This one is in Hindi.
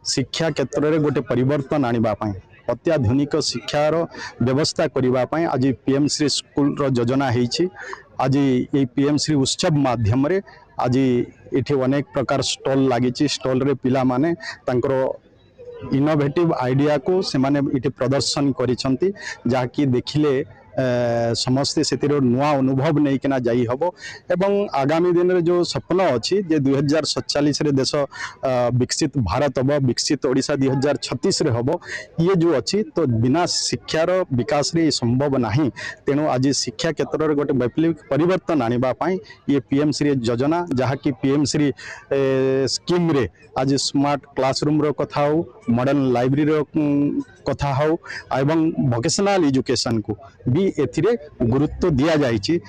शिक्षा क्षेत्र में गोटे परिवर्तन आने अत्याधुनिक शिक्षार व्यवस्था करने आज पीएम श्री स्कूल योजना होती। आज ये पीएम श्री उत्सव माध्यम रे आज ये अनेक प्रकार स्टॉल लगी। स्टॉल रे पिला माने तांकर इनोवेटिव आइडिया को से माने इटे प्रदर्शन करिसंती जाकि देखिले समस्ते से नुआ अनुभव नहीं किना जाई हबो। एवं आगामी दिन रे जो सपना अच्छी जे 2047 रे देश विकसित भारत हम विकसित ओडिशा 2036 रे हबो ये जो अच्छी तो बिना शिक्षार विकास रे संभव नहीं। तेणु आज शिक्षा क्षेत्र में गोटे वैप्लविक परिवर्तन आने ये पीएम श्री योजना जहाँकि पीएम श्री स्कीम रे आज स्मार्ट क्लासरूम रो कथा हो, मॉडर्न लाइब्रेरी रो कथा हो एवं वोकेशनल एजुकेशन को भी एथिरे गुरुत्व दिया जाइछि।